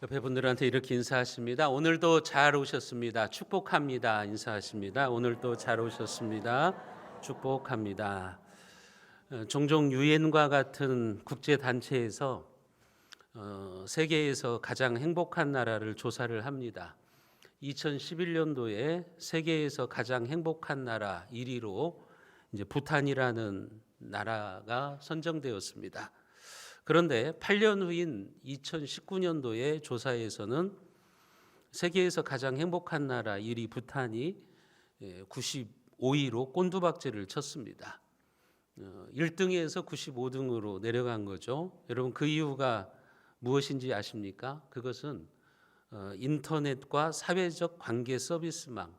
옆에 분들한테 이렇게 인사하십니다. 오늘도 잘 오셨습니다. 축복합니다. 인사하십니다. 오늘도 잘 오셨습니다. 축복합니다. 종종 유엔과 같은 국제 단체에서 세계에서 가장 행복한 나라를 조사를 합니다. 2011년도에 세계에서 가장 행복한 나라 1위로 이제 부탄이라는 나라가 선정되었습니다. 그런데 8년 후인 2019년도의 조사에서는 세계에서 가장 행복한 나라 1위 부탄이 95위로 꼰두박질을 쳤습니다. 1등에서 95등으로 내려간 거죠. 여러분 그 이유가 무엇인지 아십니까? 그것은 인터넷과 사회적 관계 서비스망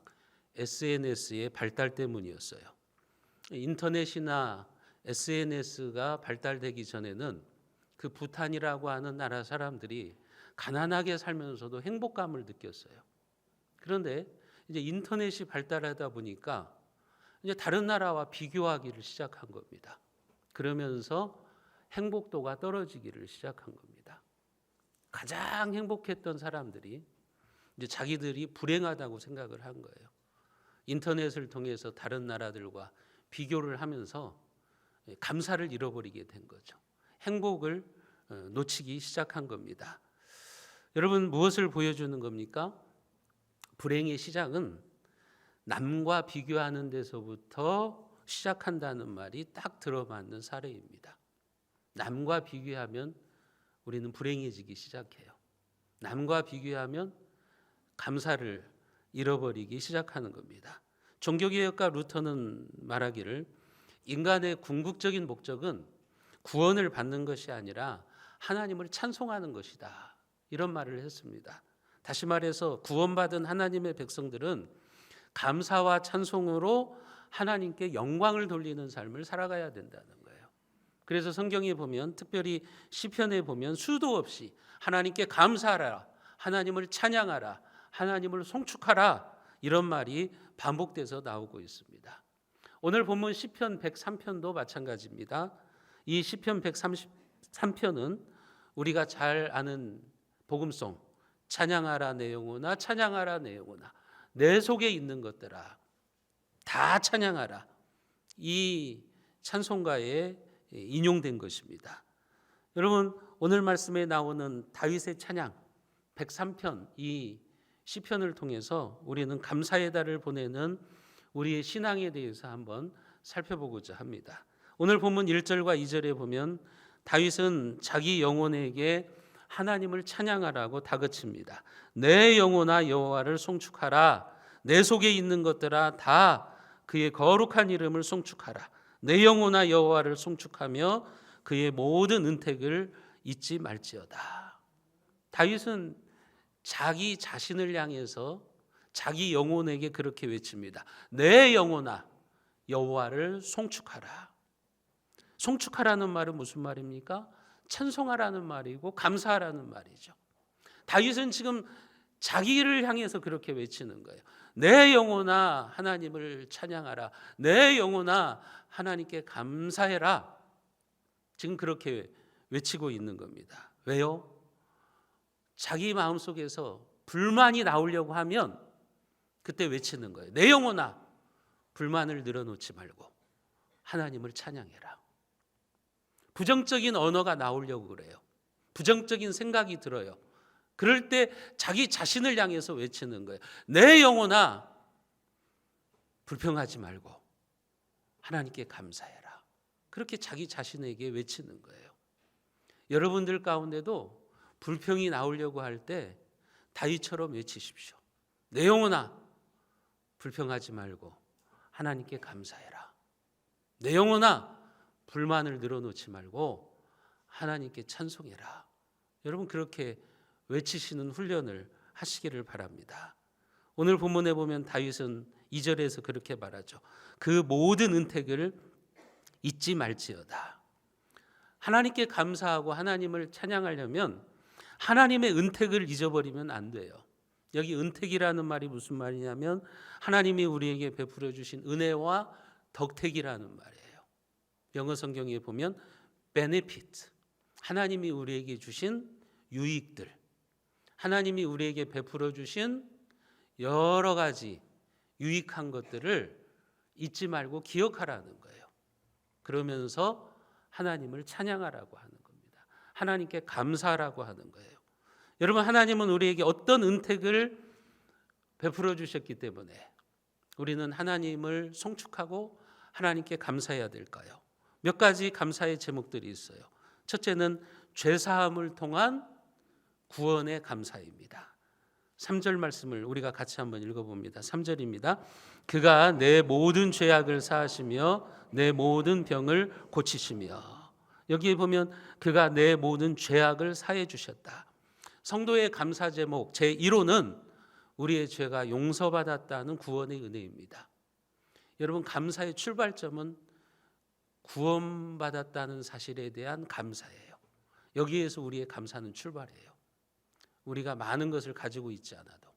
SNS의 발달 때문이었어요. 인터넷이나 SNS가 발달되기 전에는 그 부탄이라고 하는 나라 사람들이 가난하게 살면서도 행복감을 느꼈어요. 그런데 이제 인터넷이 발달하다 보니까 이제 다른 나라와 비교하기를 시작한 겁니다. 그러면서 행복도가 떨어지기를 시작한 겁니다. 가장 행복했던 사람들이 이제 자기들이 불행하다고 생각을 한 거예요. 인터넷을 통해서 다른 나라들과 비교를 하면서 감사를 잃어버리게 된 거죠. 행복을 놓치기 시작한 겁니다. 여러분 무엇을 보여주는 겁니까? 불행의 시작은 남과 비교하는 데서부터 시작한다는 말이 딱 들어맞는 사례입니다. 남과 비교하면 우리는 불행해지기 시작해요. 남과 비교하면 감사를 잃어버리기 시작하는 겁니다. 종교개혁가 루터는 말하기를 인간의 궁극적인 목적은 구원을 받는 것이 아니라 하나님을 찬송하는 것이다. 이런 말을 했습니다. 다시 말해서 구원받은 하나님의 백성들은 감사와 찬송으로 하나님께 영광을 돌리는 삶을 살아가야 된다는 거예요. 그래서 성경에 보면 특별히 시편에 보면 수도 없이 하나님께 감사하라, 하나님을 찬양하라, 하나님을 송축하라 이런 말이 반복돼서 나오고 있습니다. 오늘 본문 시편 103편도 마찬가지입니다. 이 시편 133편은 우리가 잘 아는 복음송 찬양하라 내 영혼아 찬양하라 내 영혼아 내 속에 있는 것들아 다 찬양하라 이 찬송가에 인용된 것입니다. 여러분 오늘 말씀에 나오는 다윗의 찬양 103편 이 시편을 통해서 우리는 감사의 달을 보내는 우리의 신앙에 대해서 한번 살펴보고자 합니다. 오늘 본문 1절과 2절에 보면 다윗은 자기 영혼에게 하나님을 찬양하라고 다그칩니다. 내 영혼아 여호와를 송축하라. 내 속에 있는 것들아 다 그의 거룩한 이름을 송축하라. 내 영혼아 여호와를 송축하며 그의 모든 은택을 잊지 말지어다. 다윗은 자기 자신을 향해서 자기 영혼에게 그렇게 외칩니다. 내 영혼아 여호와를 송축하라. 송축하라는 말은 무슨 말입니까? 찬송하라는 말이고 감사하라는 말이죠. 다윗은 지금 자기를 향해서 그렇게 외치는 거예요. 내 영혼아 하나님을 찬양하라. 내 영혼아 하나님께 감사해라. 지금 그렇게 외치고 있는 겁니다. 왜요? 자기 마음속에서 불만이 나오려고 하면 그때 외치는 거예요. 내 영혼아 불만을 늘어놓지 말고 하나님을 찬양해라. 부정적인 언어가 나오려고 그래요. 부정적인 생각이 들어요. 그럴 때 자기 자신을 향해서 외치는 거예요. 내 영혼아 불평하지 말고 하나님께 감사해라. 그렇게 자기 자신에게 외치는 거예요. 여러분들 가운데도 불평이 나오려고 할 때 다윗처럼 외치십시오. 내 영혼아 불평하지 말고 하나님께 감사해라. 내 영혼아 불만을 늘어놓지 말고 하나님께 찬송해라. 여러분 그렇게 외치시는 훈련을 하시기를 바랍니다. 오늘 본문에 보면 다윗은 2절에서 그렇게 말하죠. 그 모든 은택을 잊지 말지어다. 하나님께 감사하고 하나님을 찬양하려면 하나님의 은택을 잊어버리면 안 돼요. 여기 은택이라는 말이 무슨 말이냐면 하나님이 우리에게 베풀어 주신 은혜와 덕택이라는 말이에요. 영어 성경에 보면 benefit, 하나님이 우리에게 주신 유익들, 하나님이 우리에게 베풀어 주신 여러 가지 유익한 것들을 잊지 말고 기억하라는 거예요. 그러면서 하나님을 찬양하라고 하는 겁니다. 하나님께 감사하라고 하는 거예요. 여러분, 하나님은 우리에게 어떤 은택을 베풀어 주셨기 때문에 우리는 하나님을 송축하고 하나님께 감사해야 될까요? 몇 가지 감사의 제목들이 있어요. 첫째는 죄사함을 통한 구원의 감사입니다. 3절 말씀을 우리가 같이 한번 읽어봅니다. 3절입니다. 그가 내 모든 죄악을 사하시며 내 모든 병을 고치시며. 여기에 보면 그가 내 모든 죄악을 사해 주셨다. 성도의 감사 제목 제1호는 우리의 죄가 용서받았다는 구원의 은혜입니다. 여러분, 감사의 출발점은 구원받았다는 사실에 대한 감사예요. 여기에서 우리의 감사는 출발해요. 우리가 많은 것을 가지고 있지 않아도,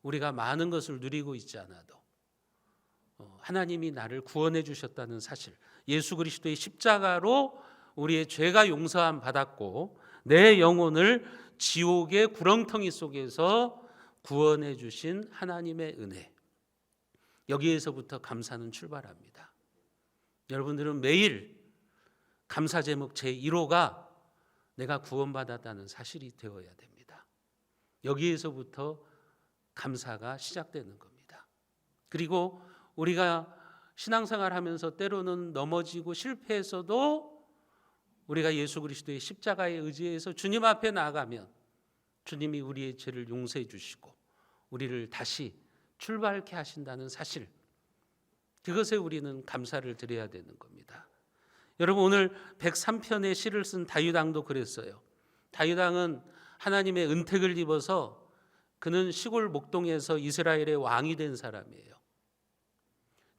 우리가 많은 것을 누리고 있지 않아도 하나님이 나를 구원해 주셨다는 사실, 예수 그리스도의 십자가로 우리의 죄가 용서함 받았고 내 영혼을 지옥의 구렁텅이 속에서 구원해 주신 하나님의 은혜, 여기에서부터 감사는 출발합니다. 여러분들은 매일 감사 제목 제1호가 내가 구원받았다는 사실이 되어야 됩니다. 여기에서부터 감사가 시작되는 겁니다. 그리고 우리가 신앙생활 하면서 때로는 넘어지고 실패해서도 우리가 예수 그리스도의 십자가에 의지해서 주님 앞에 나아가면 주님이 우리의 죄를 용서해 주시고 우리를 다시 출발케 하신다는 사실, 그것에 우리는 감사를 드려야 되는 겁니다. 여러분, 오늘 103편의 시를 쓴 다윗왕도 그랬어요. 다윗왕은 하나님의 은택을 입어서 그는 시골 목동에서 이스라엘의 왕이 된 사람이에요.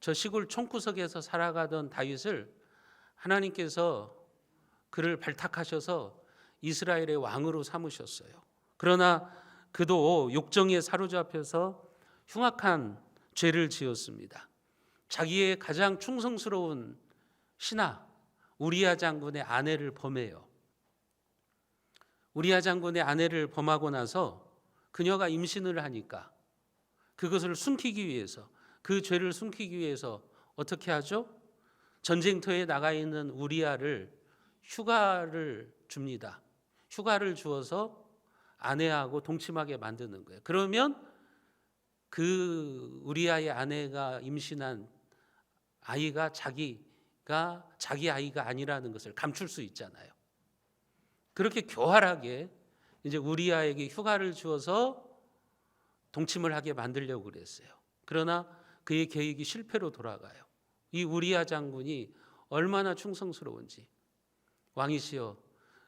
저 시골 총구석에서 살아가던 다윗을 하나님께서 그를 발탁하셔서 이스라엘의 왕으로 삼으셨어요. 그러나 그도 욕정에 사로잡혀서 흉악한 죄를 지었습니다. 자기의 가장 충성스러운 신하 우리야 장군의 아내를 범해요. 우리야 장군의 아내를 범하고 나서 그녀가 임신을 하니까 그것을 숨기기 위해서, 그 죄를 숨기기 위해서 어떻게 하죠? 전쟁터에 나가 있는 우리야를 휴가를 줍니다. 휴가를 주어서 아내하고 동침하게 만드는 거예요. 그러면 그 우리야의 아내가 임신한 아이가 자기 아이가 아니라는 것을 감출 수 있잖아요. 그렇게 교활하게 이제 우리야에게 휴가를 주어서 동침을 하게 만들려고 그랬어요. 그러나 그의 계획이 실패로 돌아가요. 이 우리야 장군이 얼마나 충성스러운지. 왕이시여,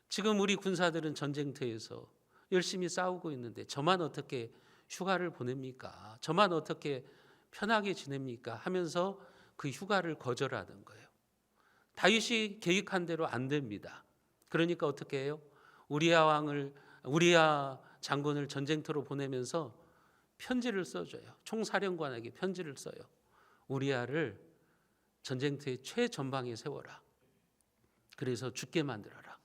지금 우리 군사들은 전쟁터에서 열심히 싸우고 있는데 저만 어떻게 휴가를 보냅니까? 저만 어떻게 편하게 지냅니까? 하면서 그 휴가를 거절하는 거예요. 다윗이 계획한 대로 안 됩니다. 그러니까 어떻게 해요? 우리야 장군을 전쟁터로 보내면서 편지를 써줘요. 총사령관에게 편지를 써요. 우리야를 전쟁터의 최전방에 세워라. 그래서 죽게 만들어라.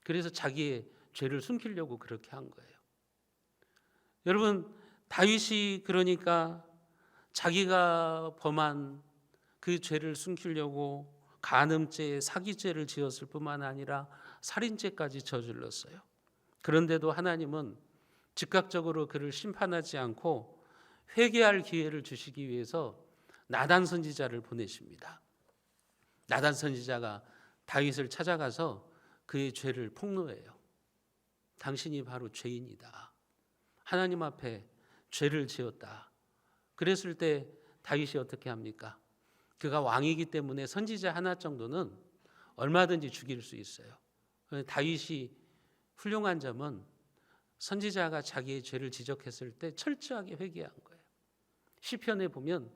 그래서 자기의 죄를 숨기려고 그렇게 한 거예요. 여러분, 다윗이 그러니까 자기가 범한 그 죄를 숨기려고 간음죄, 사기죄를 지었을 뿐만 아니라 살인죄까지 저질렀어요. 그런데도 하나님은 즉각적으로 그를 심판하지 않고 회개할 기회를 주시기 위해서 나단 선지자를 보내십니다. 나단 선지자가 다윗을 찾아가서 그의 죄를 폭로해요. 당신이 바로 죄인이다. 하나님 앞에 죄를 지었다. 그랬을 때 다윗이 어떻게 합니까? 그가 왕이기 때문에 선지자 하나 정도는 얼마든지 죽일 수 있어요. 다윗이 훌륭한 점은 선지자가 자기의 죄를 지적했을 때 철저하게 회개한 거예요. 시편에 보면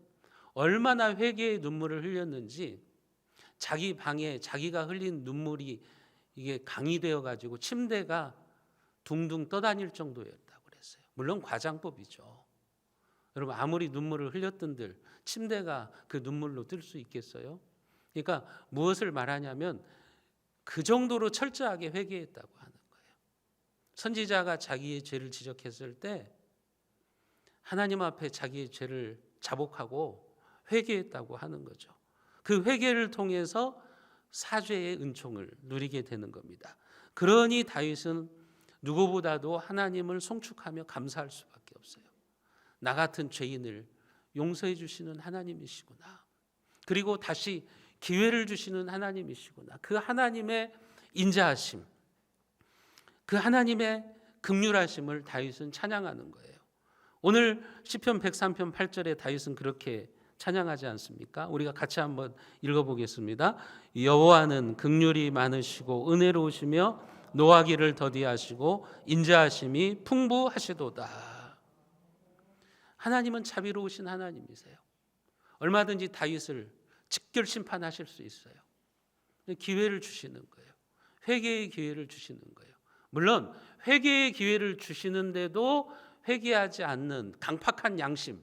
얼마나 회개의 눈물을 흘렸는지 자기 방에 자기가 흘린 눈물이 이게 강이 되어 가지고 침대가 둥둥 떠다닐 정도였다고 그랬어요. 물론 과장법이죠. 여러분, 아무리 눈물을 흘렸던들 침대가 그 눈물로 뜰 수 있겠어요? 그러니까 무엇을 말하냐면 그 정도로 철저하게 회개했다고 하는 거예요. 선지자가 자기의 죄를 지적했을 때 하나님 앞에 자기의 죄를 자복하고 회개했다고 하는 거죠. 그 회개를 통해서 사죄의 은총을 누리게 되는 겁니다. 그러니 다윗은 누구보다도 하나님을 송축하며 감사할 수밖에 없어요. 나 같은 죄인을 용서해 주시는 하나님이시구나. 그리고 다시 기회를 주시는 하나님이시구나. 그 하나님의 인자하심, 그 하나님의 긍휼하심을 다윗은 찬양하는 거예요. 오늘 시편 103편 8절에 다윗은 그렇게 찬양하지 않습니까? 우리가 같이 한번 읽어보겠습니다. 여호와는 긍휼이 많으시고 은혜로우시며 노하기를 더디하시고 인자하심이 풍부하시도다. 하나님은 자비로우신 하나님이세요. 얼마든지 다윗을 직결 심판하실 수 있어요. 기회를 주시는 거예요. 회개의 기회를 주시는 거예요. 물론 회개의 기회를 주시는데도 회개하지 않는 강팍한 양심,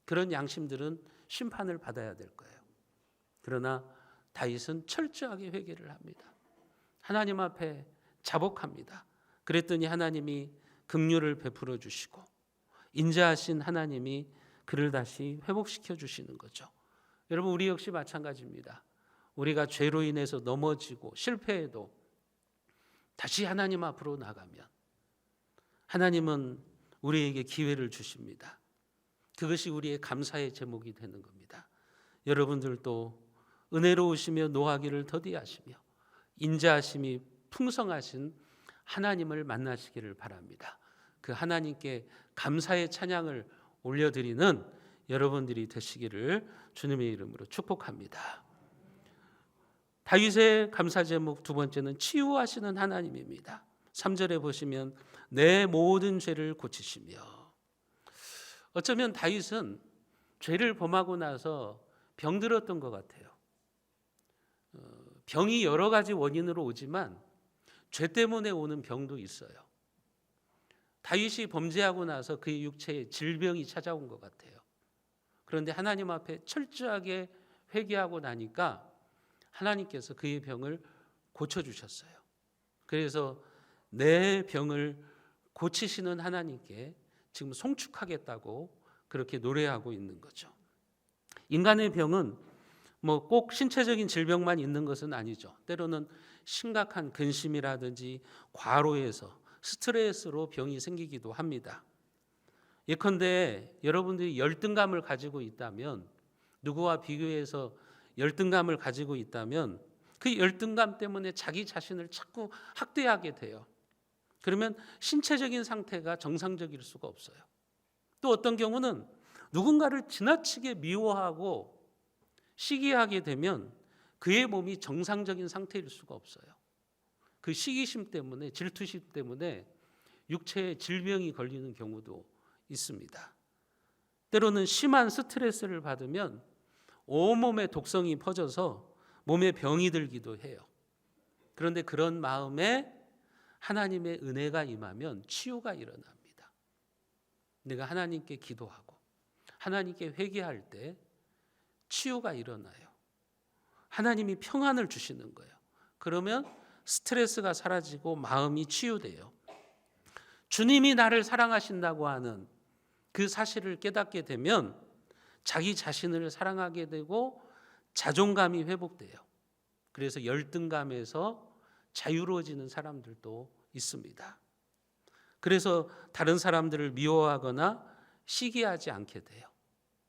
그런 양심들은 심판을 받아야 될 거예요. 그러나 다윗은 철저하게 회개를 합니다. 하나님 앞에 자복합니다. 그랬더니 하나님이 긍휼을 베풀어 주시고 인자하신 하나님이 그를 다시 회복시켜 주시는 거죠. 여러분, 우리 역시 마찬가지입니다. 우리가 죄로 인해서 넘어지고 실패해도 다시 하나님 앞으로 나가면 하나님은 우리에게 기회를 주십니다. 그것이 우리의 감사의 제목이 되는 겁니다. 여러분들도 은혜로우시며 노하기를 더디하시며 인자하심이 풍성하신 하나님을 만나시기를 바랍니다. 그 하나님께 감사의 찬양을 올려드리는 여러분들이 되시기를 주님의 이름으로 축복합니다. 다윗의 감사 제목 두 번째는 치유하시는 하나님입니다. 3절에 보시면 내 모든 죄를 고치시며. 어쩌면 다윗은 죄를 범하고 나서 병들었던 것 같아요. 병이 여러 가지 원인으로 오지만 죄 때문에 오는 병도 있어요. 다윗이 범죄하고 나서 그의 육체에 질병이 찾아온 것 같아요. 그런데 하나님 앞에 철저하게 회개하고 나니까 하나님께서 그의 병을 고쳐주셨어요. 그래서 내 병을 고치시는 하나님께 지금 송축하겠다고 그렇게 노래하고 있는 거죠. 인간의 병은 뭐 꼭 신체적인 질병만 있는 것은 아니죠. 때로는 심각한 근심이라든지 과로에서 스트레스로 병이 생기기도 합니다. 예컨대 여러분들이 열등감을 가지고 있다면, 누구와 비교해서 열등감을 가지고 있다면 그 열등감 때문에 자기 자신을 자꾸 학대하게 돼요. 그러면 신체적인 상태가 정상적일 수가 없어요. 또 어떤 경우는 누군가를 지나치게 미워하고 시기하게 되면 그의 몸이 정상적인 상태일 수가 없어요. 그 시기심 때문에, 질투심 때문에 육체에 질병이 걸리는 경우도 있습니다. 때로는 심한 스트레스를 받으면 온몸에 독성이 퍼져서 몸에 병이 들기도 해요. 그런데 그런 마음에 하나님의 은혜가 임하면 치유가 일어납니다. 내가 하나님께 기도하고 하나님께 회개할 때 치유가 일어나요. 하나님이 평안을 주시는 거예요. 그러면 스트레스가 사라지고 마음이 치유돼요. 주님이 나를 사랑하신다고 하는 그 사실을 깨닫게 되면 자기 자신을 사랑하게 되고 자존감이 회복돼요. 그래서 열등감에서 자유로워지는 사람들도 있습니다. 그래서 다른 사람들을 미워하거나 시기하지 않게 돼요.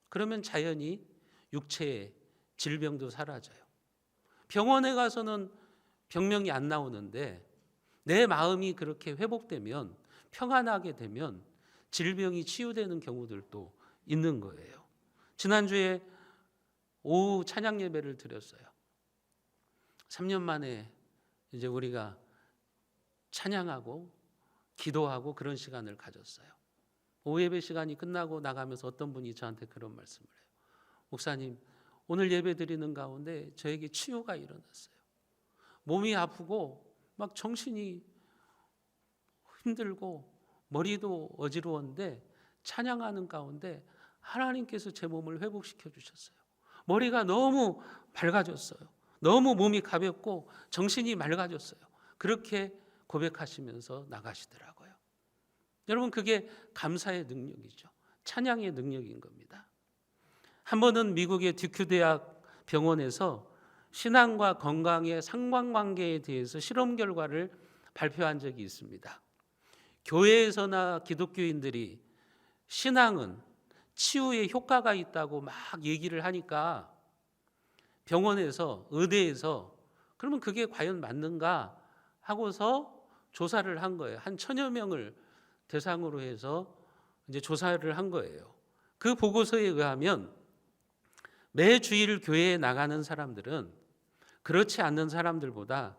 그러면 자연히 육체의 질병도 사라져요. 병원에 가서는 병명이 안 나오는데 내 마음이 그렇게 회복되면, 평안하게 되면 질병이 치유되는 경우들도 있는 거예요. 지난주에 오후 찬양 예배를 드렸어요. 3년 만에 이제 우리가 찬양하고 기도하고 그런 시간을 가졌어요. 오후 예배 시간이 끝나고 나가면서 어떤 분이 저한테 그런 말씀을 해요. 목사님, 오늘 예배 드리는 가운데 저에게 치유가 일어났어요. 몸이 아프고 막 정신이 힘들고 머리도 어지러웠는데 찬양하는 가운데 하나님께서 제 몸을 회복시켜 주셨어요. 머리가 너무 밝아졌어요. 너무 몸이 가볍고 정신이 맑아졌어요. 그렇게 고백하시면서 나가시더라고요. 여러분, 그게 감사의 능력이죠. 찬양의 능력인 겁니다. 한 번은 미국의 듀크 대학 병원에서 신앙과 건강의 상관관계에 대해서 실험 결과를 발표한 적이 있습니다. 교회에서나 기독교인들이 신앙은 치유에 효과가 있다고 막 얘기를 하니까 병원에서, 의대에서 그러면 그게 과연 맞는가 하고서 조사를 한 거예요. 한 1000여 명을 대상으로 해서 이제 조사를 한 거예요. 그 보고서에 의하면 매 주일 교회에 나가는 사람들은 그렇지 않는 사람들보다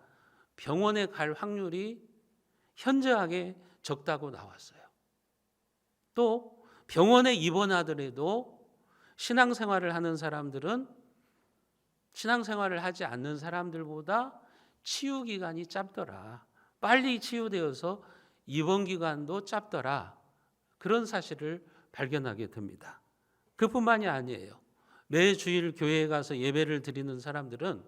병원에 갈 확률이 현저하게 적다고 나왔어요. 또 병원에 입원하더라도 신앙생활을 하는 사람들은 신앙생활을 하지 않는 사람들보다 치유 기간이 짧더라. 빨리 치유되어서 입원 기간도 짧더라. 그런 사실을 발견하게 됩니다. 그뿐만이 아니에요. 매 주일 교회에 가서 예배를 드리는 사람들은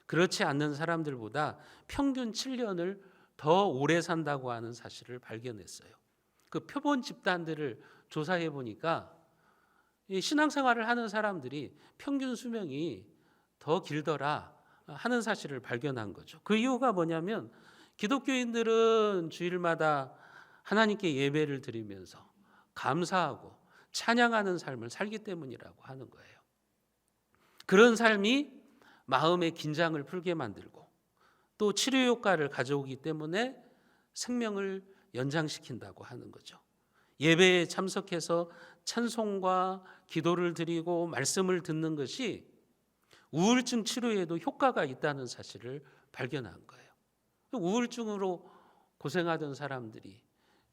그렇지 않는 사람들보다 평균 7년을 더 오래 산다고 하는 사실을 발견했어요. 그 표본 집단들을 조사해 보니까 이 신앙생활을 하는 사람들이 평균 수명이 더 길더라 하는 사실을 발견한 거죠. 그 이유가 뭐냐면 기독교인들은 주일마다 하나님께 예배를 드리면서 감사하고 찬양하는 삶을 살기 때문이라고 하는 거예요. 그런 삶이 마음의 긴장을 풀게 만들고 또 치료 효과를 가져오기 때문에 생명을 연장시킨다고 하는 거죠. 예배에 참석해서 찬송과 기도를 드리고 말씀을 듣는 것이 우울증 치료에도 효과가 있다는 사실을 발견한 거예요. 우울증으로 고생하던 사람들이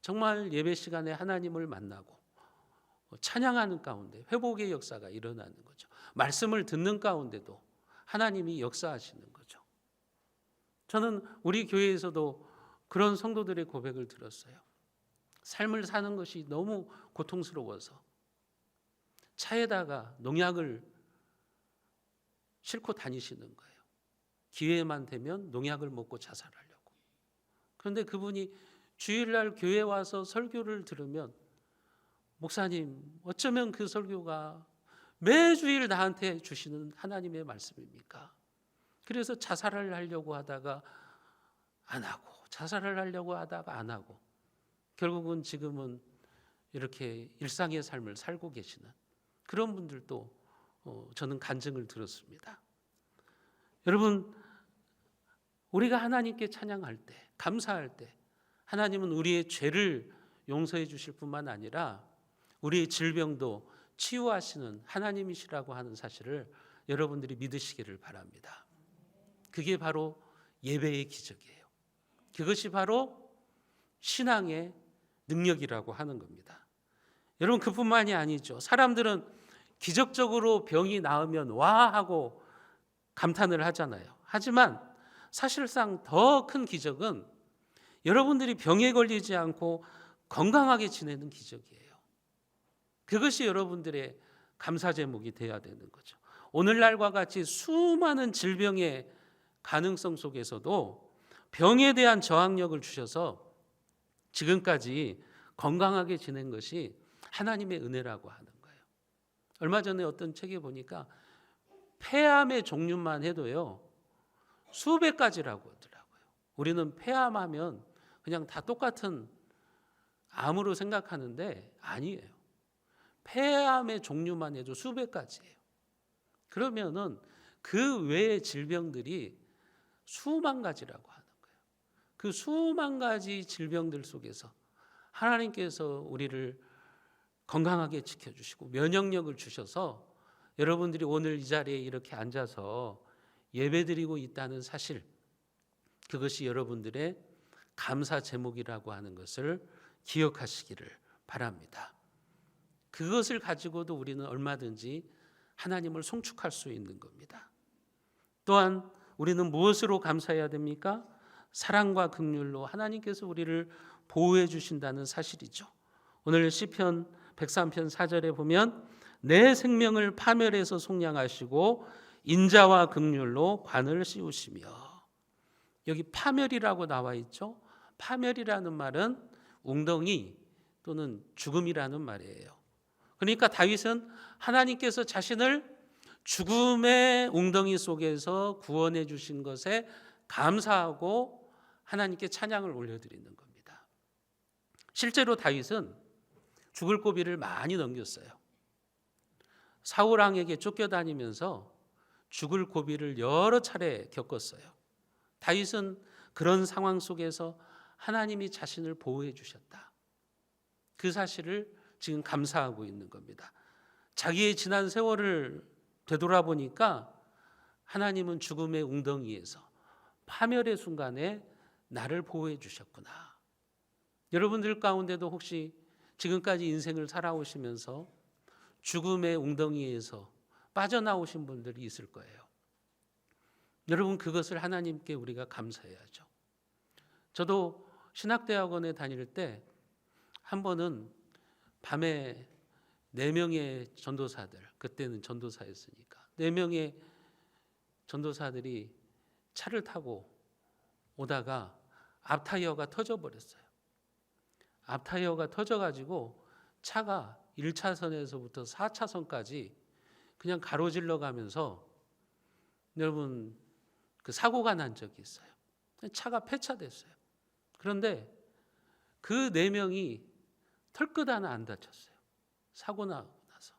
정말 예배 시간에 하나님을 만나고 찬양하는 가운데 회복의 역사가 일어나는 거죠. 말씀을 듣는 가운데도 하나님이 역사하시는 거죠. 저는 우리 교회에서도 그런 성도들의 고백을 들었어요. 삶을 사는 것이 너무 고통스러워서 차에다가 농약을 싣고 다니시는 거예요. 기회만 되면 농약을 먹고 자살하려고. 그런데 그분이 주일날 교회 와서 설교를 들으면 목사님, 어쩌면 그 설교가 매주일 나한테 주시는 하나님의 말씀입니까? 그래서 자살을 하려고 하다가 안 하고, 자살을 하려고 하다가 안 하고, 결국은 지금은 이렇게 일상의 삶을 살고 계시는 그런 분들도 저는 간증을 들었습니다. 여러분, 우리가 하나님께 찬양할 때, 감사할 때 하나님은 우리의 죄를 용서해 주실 뿐만 아니라 우리의 질병도 치유하시는 하나님이시라고 하는 사실을 여러분들이 믿으시기를 바랍니다. 그게 바로 예배의 기적이에요. 그것이 바로 신앙의 능력이라고 하는 겁니다. 여러분, 그뿐만이 아니죠. 사람들은 기적적으로 병이 나으면 와 하고 감탄을 하잖아요. 하지만 사실상 더 큰 기적은 여러분들이 병에 걸리지 않고 건강하게 지내는 기적이에요. 그것이 여러분들의 감사 제목이 되어야 되는 거죠. 오늘날과 같이 수많은 질병의 가능성 속에서도 병에 대한 저항력을 주셔서 지금까지 건강하게 지낸 것이 하나님의 은혜라고 하는 거예요. 얼마 전에 어떤 책에 보니까 폐암의 종류만 해도요 수백 가지라고 하더라고요. 우리는 폐암하면 그냥 다 똑같은 암으로 생각하는데 아니에요. 폐암의 종류만 해도 수백 가지예요. 그러면은 그 외의 질병들이 수만 가지라고 하는 거예요. 그 수만 가지 질병들 속에서 하나님께서 우리를 건강하게 지켜주시고 면역력을 주셔서 여러분들이 오늘 이 자리에 이렇게 앉아서 예배드리고 있다는 사실, 그것이 여러분들의 감사 제목이라고 하는 것을 기억하시기를 바랍니다. 그것을 가지고도 우리는 얼마든지 하나님을 송축할 수 있는 겁니다. 또한 우리는 무엇으로 감사해야 됩니까? 사랑과 긍휼로 하나님께서 우리를 보호해 주신다는 사실이죠. 오늘 시편 103편 4절에 보면 내 생명을 파멸해서 속량하시고 인자와 긍휼로 관을 씌우시며, 여기 파멸이라고 나와 있죠. 파멸이라는 말은 웅덩이 또는 죽음이라는 말이에요. 그러니까 다윗은 하나님께서 자신을 죽음의 웅덩이 속에서 구원해 주신 것에 감사하고 하나님께 찬양을 올려드리는 겁니다. 실제로 다윗은 죽을 고비를 많이 넘겼어요. 사울 왕에게 쫓겨다니면서 죽을 고비를 여러 차례 겪었어요. 다윗은 그런 상황 속에서 하나님이 자신을 보호해 주셨다. 그 사실을 지금 감사하고 있는 겁니다. 자기의 지난 세월을 되돌아보니까 하나님은 죽음의 웅덩이에서 파멸의 순간에 나를 보호해 주셨구나. 여러분들 가운데도 혹시 지금까지 인생을 살아오시면서 죽음의 웅덩이에서 빠져나오신 분들이 있을 거예요. 여러분, 그것을 하나님께 우리가 감사해야죠. 저도 신학대학원에 다닐 때 한 번은 밤에 4명의 전도사들, 그때는 전도사였으니까 4명의 전도사들이 차를 타고 오다가 앞타이어가 터져버렸어요. 앞타이어가 터져가지고 차가 1차선에서부터 4차선까지 그냥 가로질러 가면서 여러분 그 사고가 난 적이 있어요. 차가 폐차됐어요. 그런데 그 4명이 털끝 하나 안 다쳤어요. 사고 나서.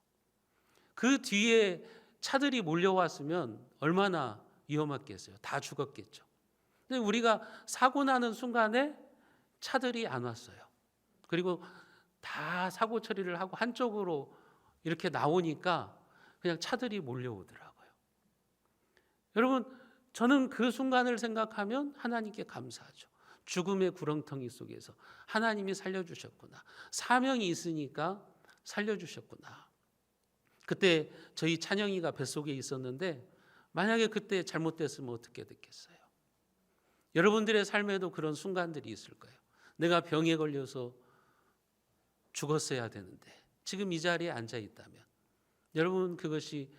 그 뒤에 차들이 몰려왔으면 얼마나 위험했겠어요. 다 죽었겠죠. 근데 우리가 사고 나는 순간에 차들이 안 왔어요. 그리고 다 사고 처리를 하고 한쪽으로 이렇게 나오니까 그냥 차들이 몰려오더라고요. 여러분, 저는 그 순간을 생각하면 하나님께 감사하죠. 죽음의 구렁텅이 속에서 하나님이 살려주셨구나. 사명이 있으니까 살려주셨구나. 그때 저희 찬영이가 뱃속에 있었는데 만약에 그때 잘못됐으면 어떻게 됐겠어요? 여러분들의 삶에도 그런 순간들이 있을 거예요. 내가 병에 걸려서 죽었어야 되는데 지금 이 자리에 앉아 있다면 여러분, 그것이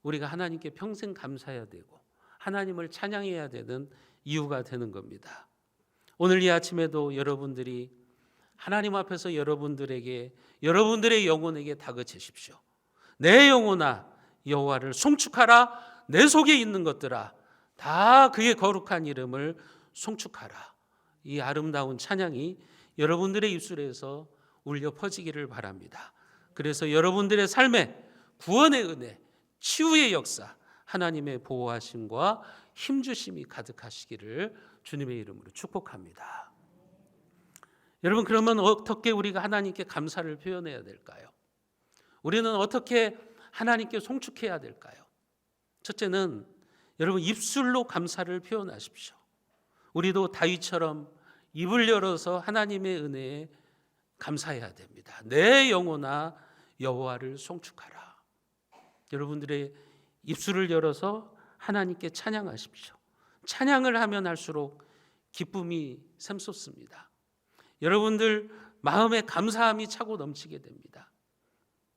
우리가 하나님께 평생 감사해야 되고 하나님을 찬양해야 되는 이유가 되는 겁니다. 오늘 이 아침에도 여러분들이 하나님 앞에서 여러분들에게, 여러분들의 영혼에게 다그치십시오. 내 영혼아 여호와를 송축하라. 내 속에 있는 것들아 다 그의 거룩한 이름을 송축하라. 이 아름다운 찬양이 여러분들의 입술에서 울려 퍼지기를 바랍니다. 그래서 여러분들의 삶에 구원의 은혜, 치유의 역사, 하나님의 보호하심과 힘주심이 가득하시기를 주님의 이름으로 축복합니다. 여러분, 그러면 어떻게 우리가 하나님께 감사를 표현해야 될까요? 우리는 어떻게 하나님께 송축해야 될까요? 첫째는 여러분, 입술로 감사를 표현하십시오. 우리도 다윗처럼 입을 열어서 하나님의 은혜에 감사해야 됩니다. 내 영혼아 여호와를 송축하라. 여러분들의 입술을 열어서 하나님께 찬양하십시오. 찬양을 하면 할수록 기쁨이 샘솟습니다. 여러분들 마음에 감사함이 차고 넘치게 됩니다.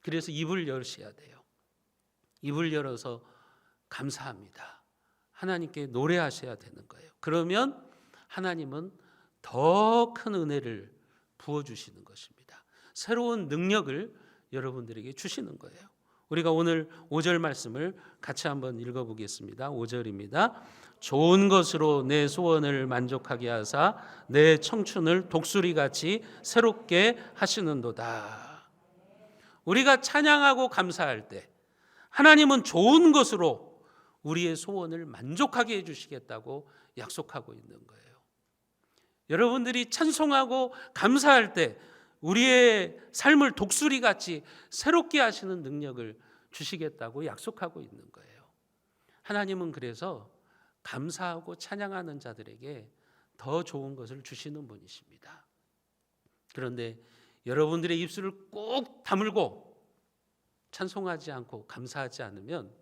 그래서 입을 열으셔야 돼요. 입을 열어서 감사합니다. 하나님께 노래하셔야 되는 거예요. 그러면 하나님은 더 큰 은혜를 부어주시는 것입니다. 새로운 능력을 여러분들에게 주시는 거예요. 우리가 오늘 5절 말씀을 같이 한번 읽어보겠습니다. 5절입니다. 좋은 것으로 내 소원을 만족하게 하사 내 청춘을 독수리같이 새롭게 하시는도다. 우리가 찬양하고 감사할 때 하나님은 좋은 것으로 우리의 소원을 만족하게 해주시겠다고 약속하고 있는 거예요. 여러분들이 찬송하고 감사할 때 우리의 삶을 독수리같이 새롭게 하시는 능력을 주시겠다고 약속하고 있는 거예요. 하나님은 그래서 감사하고 찬양하는 자들에게 더 좋은 것을 주시는 분이십니다. 그런데 여러분들의 입술을 꼭 다물고 찬송하지 않고 감사하지 않으면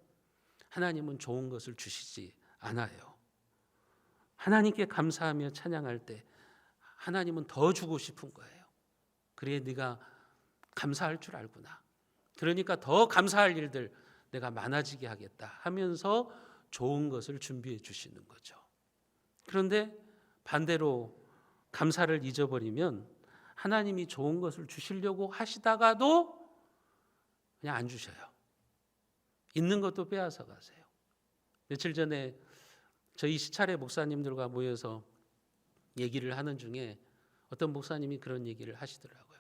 하나님은 좋은 것을 주시지 않아요. 하나님께 감사하며 찬양할 때 하나님은 더 주고 싶은 거예요. 그래 네가 감사할 줄 알구나. 그러니까 더 감사할 일들 내가 많아지게 하겠다 하면서 좋은 것을 준비해 주시는 거죠. 그런데 반대로 감사를 잊어버리면 하나님이 좋은 것을 주시려고 하시다가도 그냥 안 주셔요. 있는 것도 빼앗아 가세요. 며칠 전에 저희 시찰의 목사님들과 모여서 얘기를 하는 중에 어떤 목사님이 그런 얘기를 하시더라고요.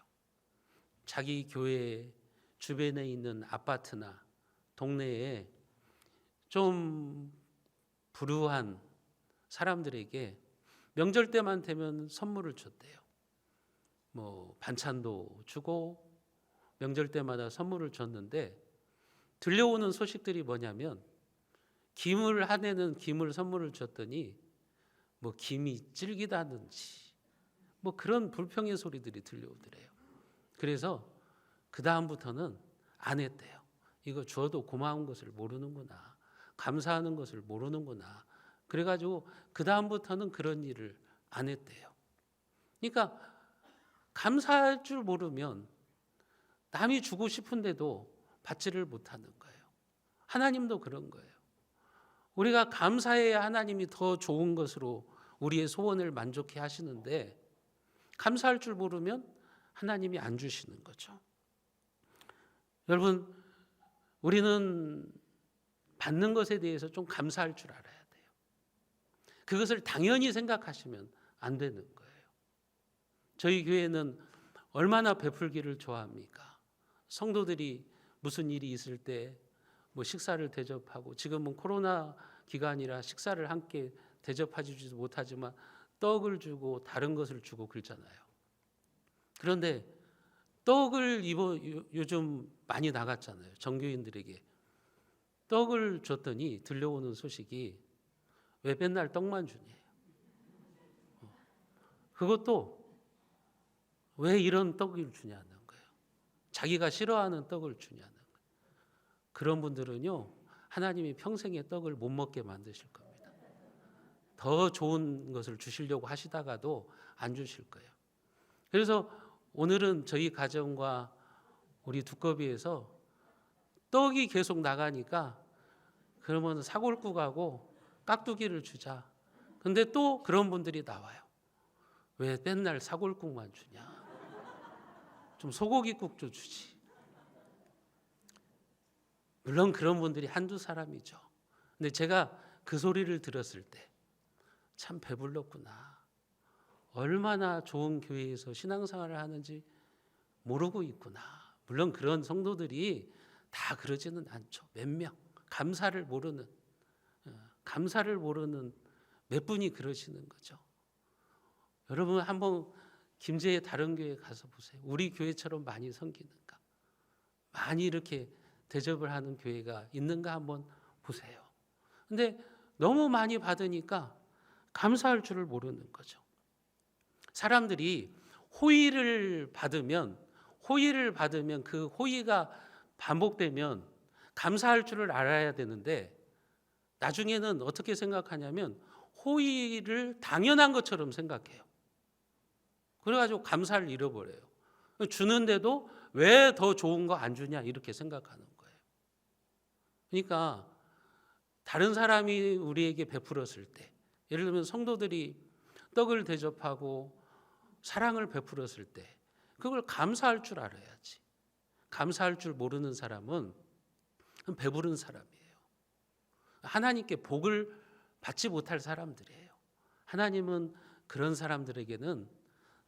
자기 교회 주변에 있는 아파트나 동네에 좀 불우한 사람들에게 명절 때만 되면 선물을 줬대요. 뭐 반찬도 주고 명절 때마다 선물을 줬는데 들려오는 소식들이 뭐냐면 김을 한 해는 김을 선물을 줬더니 뭐 김이 질기다든지 뭐 그런 불평의 소리들이 들려오더래요. 그래서 그 다음부터는 안 했대요. 이거 줘도 고마운 것을 모르는구나. 감사하는 것을 모르는구나. 그래가지고 그 다음부터는 그런 일을 안 했대요. 그러니까 감사할 줄 모르면 남이 주고 싶은데도 받지를 못하는 거예요. 하나님도 그런 거예요. 우리가 감사해야 하나님이 더 좋은 것으로 우리의 소원을 만족해 하시는데 감사할 줄 모르면 하나님이 안 주시는 거죠. 여러분, 우리는 받는 것에 대해서 좀 감사할 줄 알아야 돼요. 그것을 당연히 생각하시면 안 되는 거예요. 저희 교회는 얼마나 베풀기를 좋아합니까? 성도들이 무슨 일이 있을 때 뭐 식사를 대접하고, 지금은 코로나 기간이라 식사를 함께 대접하지도 못하지만 떡을 주고 다른 것을 주고 그러잖아요. 그런데 떡을 요즘 많이 나갔잖아요. 정교인들에게 떡을 줬더니 들려오는 소식이 왜 맨날 떡만 주니? 그것도 왜 이런 떡을 주냐는 거예요. 자기가 싫어하는 떡을 주냐는 거예요. 그런 분들은요, 하나님이 평생에 떡을 못 먹게 만드실 겁니다. 더 좋은 것을 주시려고 하시다가도 안 주실 거예요. 그래서 오늘은 저희 가정과 우리 두꺼비에서 떡이 계속 나가니까 그러면 사골국하고 깍두기를 주자. 근데 또 그런 분들이 나와요. 왜 맨날 사골국만 주냐? 좀 소고기국도 주지. 물론 그런 분들이 한두 사람이죠. 근데 제가 그 소리를 들었을 때 참 배불렀구나. 얼마나 좋은 교회에서 신앙생활을 하는지 모르고 있구나. 물론 그런 성도들이 다 그러지는 않죠. 몇 명. 감사를 모르는 몇 분이 그러시는 거죠. 여러분 한번 김제의 다른 교회 가서 보세요. 우리 교회처럼 많이 섬기는가? 많이 이렇게 대접을 하는 교회가 있는가 한번 보세요. 근데 너무 많이 받으니까 감사할 줄을 모르는 거죠. 사람들이 호의를 받으면 그 호의가 반복되면 감사할 줄을 알아야 되는데 나중에는 어떻게 생각하냐면 호의를 당연한 것처럼 생각해요. 그래가지고 감사를 잃어버려요. 주는데도 왜 더 좋은 거 안 주냐 이렇게 생각하는 거예요. 그러니까 다른 사람이 우리에게 베풀었을 때, 예를 들면 성도들이 떡을 대접하고 사랑을 베풀었을 때 그걸 감사할 줄 알아야지. 감사할 줄 모르는 사람은 배부른 사람이에요. 하나님께 복을 받지 못할 사람들이에요. 하나님은 그런 사람들에게는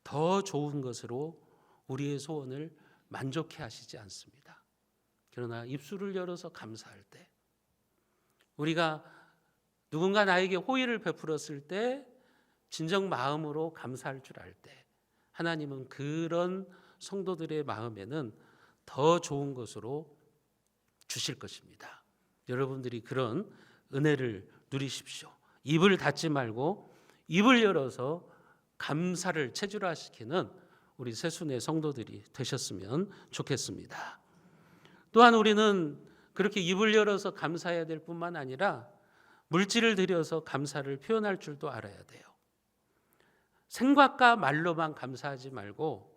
더 좋은 것으로 우리의 소원을 만족해 하시지 않습니다. 그러나 입술을 열어서 감사할 때, 우리가 누군가 나에게 호의를 베풀었을 때 진정 마음으로 감사할 줄 알 때 하나님은 그런 성도들의 마음에는 더 좋은 것으로 주실 것입니다. 여러분들이 그런 은혜를 누리십시오. 입을 닫지 말고 입을 열어서 감사를 체질화시키는 우리 새순의 성도들이 되셨으면 좋겠습니다. 또한 우리는 그렇게 입을 열어서 감사해야 될 뿐만 아니라 물질을 들여서 감사를 표현할 줄도 알아야 돼요. 생각과 말로만 감사하지 말고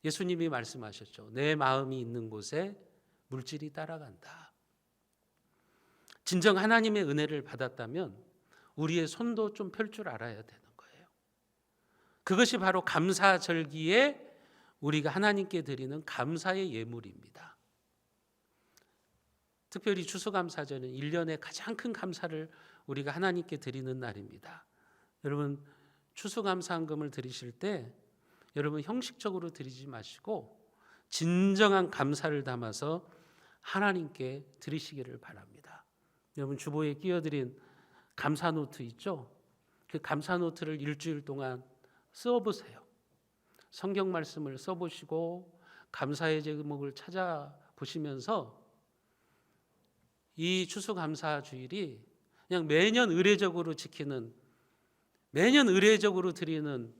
예수님이 말씀하셨죠. 내 마음이 있는 곳에 물질이 따라간다. 진정 하나님의 은혜를 받았다면 우리의 손도 좀 펼 줄 알아야 되는 거예요. 그것이 바로 감사절기에 우리가 하나님께 드리는 감사의 예물입니다. 특별히 추수감사절은 1년의 가장 큰 감사를 우리가 하나님께 드리는 날입니다. 여러분, 추수감사헌금을 드리실 때 여러분 형식적으로 드리지 마시고 진정한 감사를 담아서 하나님께 드리시기를 바랍니다. 여러분, 주보에 끼워드린 감사 노트 있죠? 그 감사 노트를 일주일 동안 써보세요. 성경 말씀을 써보시고 감사의 제목을 찾아보시면서 이 추수감사주일이 그냥 매년 의례적으로 드리는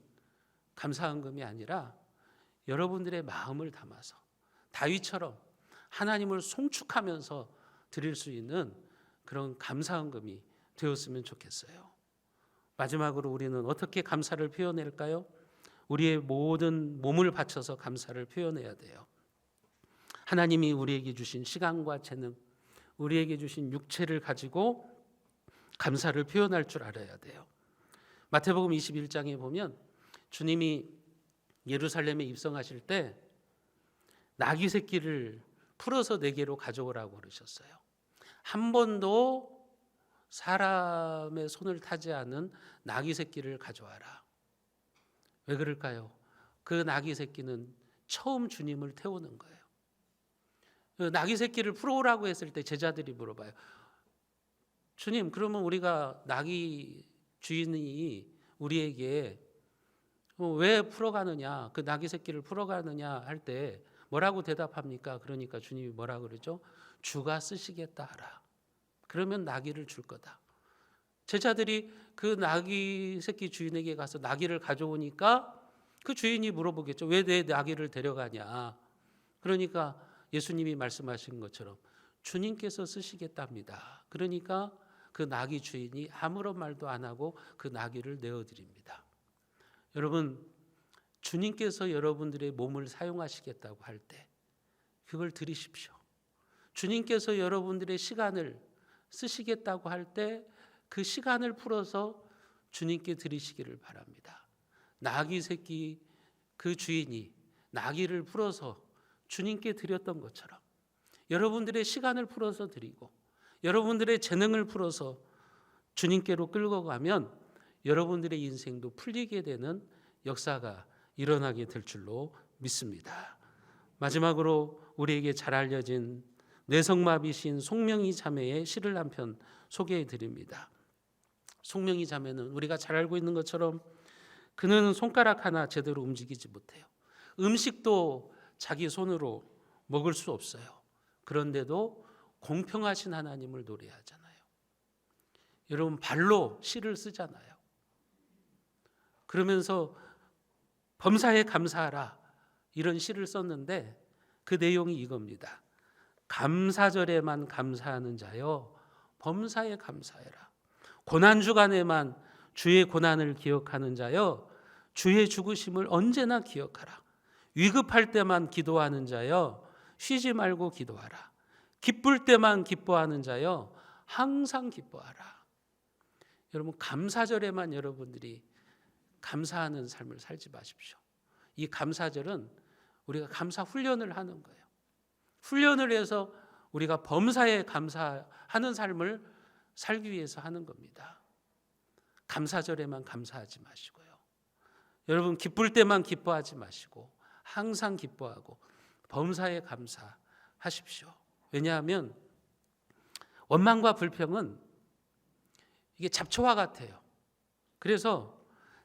감사헌금이 아니라 여러분들의 마음을 담아서 다윗처럼 하나님을 송축하면서 드릴 수 있는 그런 감사헌금이 되었으면 좋겠어요. 마지막으로 우리는 어떻게 감사를 표현할까요? 우리의 모든 몸을 바쳐서 감사를 표현해야 돼요. 하나님이 우리에게 주신 시간과 재능, 우리에게 주신 육체를 가지고 감사를 표현할 줄 알아야 돼요. 마태복음 21장에 보면 주님이 예루살렘에 입성하실 때 나귀 새끼를 풀어서 내게로 가져오라고 그러셨어요. 한 번도 사람의 손을 타지 않은 나귀 새끼를 가져와라. 왜 그럴까요? 그 나귀 새끼는 처음 주님을 태우는 거예요. 그 나귀 새끼를 풀어오라고 했을 때 제자들이 물어봐요. 주님, 그러면 우리가 나귀 주인이 우리에게 왜 풀어가느냐, 그 나귀 새끼를 풀어가느냐 할 때 뭐라고 대답합니까? 그러니까 주님이 뭐라 그러죠? 주가 쓰시겠다 하라. 그러면 나귀를 줄 거다. 제자들이 그 나귀 새끼 주인에게 가서 나귀를 가져오니까 그 주인이 물어보겠죠. 왜 내 나귀를 데려가냐? 그러니까 예수님이 말씀하신 것처럼 주님께서 쓰시겠답니다. 그러니까 그 나귀 주인이 아무런 말도 안 하고 그 나귀를 내어드립니다. 여러분, 주님께서 여러분들의 몸을 사용하시겠다고 할 때 그걸 드리십시오. 주님께서 여러분들의 시간을 쓰시겠다고 할 때 그 시간을 풀어서 주님께 드리시기를 바랍니다. 나귀 새끼 그 주인이 나귀를 풀어서 주님께 드렸던 것처럼 여러분들의 시간을 풀어서 드리고 여러분들의 재능을 풀어서 주님께로 끌고 가면 여러분들의 인생도 풀리게 되는 역사가 일어나게 될 줄로 믿습니다. 마지막으로 우리에게 잘 알려진 뇌성마비신 송명희 자매의 시를 한 편 소개해 드립니다. 송명희 자매는 우리가 잘 알고 있는 것처럼 그는 손가락 하나 제대로 움직이지 못해요. 음식도 자기 손으로 먹을 수 없어요. 그런데도 공평하신 하나님을 노래하잖아요. 여러분, 발로 시를 쓰잖아요. 그러면서 범사에 감사하라 이런 시를 썼는데 그 내용이 이겁니다. 감사절에만 감사하는 자여 범사에 감사해라. 고난주간에만 주의 고난을 기억하는 자여 주의 죽으심을 언제나 기억하라. 위급할 때만 기도하는 자여 쉬지 말고 기도하라. 기쁠 때만 기뻐하는 자여 항상 기뻐하라. 여러분, 감사절에만 여러분들이 감사하는 삶을 살지 마십시오. 이 감사절은 우리가 감사 훈련을 하는 거예요. 훈련을 해서 우리가 범사에 감사하는 삶을 살기 위해서 하는 겁니다. 감사절에만 감사하지 마시고요. 여러분, 기쁠 때만 기뻐하지 마시고 항상 기뻐하고 범사에 감사하십시오. 왜냐하면 원망과 불평은 이게 잡초와 같아요. 그래서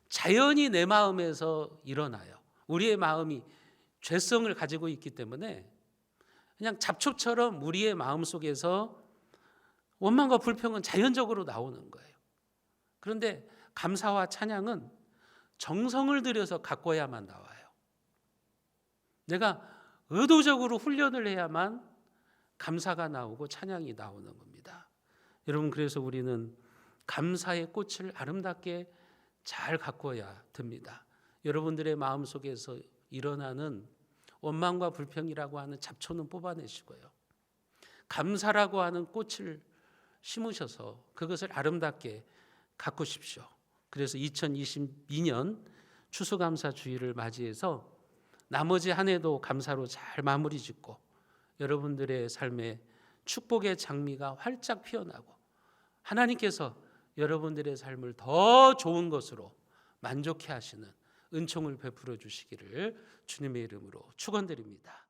자연히 내 마음에서 일어나요. 우리의 마음이 죄성을 가지고 있기 때문에 그냥 잡초처럼 우리의 마음 속에서 원망과 불평은 자연적으로 나오는 거예요. 그런데 감사와 찬양은 정성을 들여서 가꿔야만 나와요. 내가 의도적으로 훈련을 해야만 감사가 나오고 찬양이 나오는 겁니다. 여러분, 그래서 우리는 감사의 꽃을 아름답게 잘 가꿔야 됩니다. 여러분들의 마음속에서 일어나는 원망과 불평이라고 하는 잡초는 뽑아내시고요. 감사라고 하는 꽃을 심으셔서 그것을 아름답게 가꾸십시오. 그래서 2022년 추수감사 주일을 맞이해서 나머지 한 해도 감사로 잘 마무리 짓고 여러분들의 삶에 축복의 장미가 활짝 피어나고 하나님께서 여러분들의 삶을 더 좋은 것으로 만족해 하시는 은총을 베풀어 주시기를 주님의 이름으로 축원드립니다.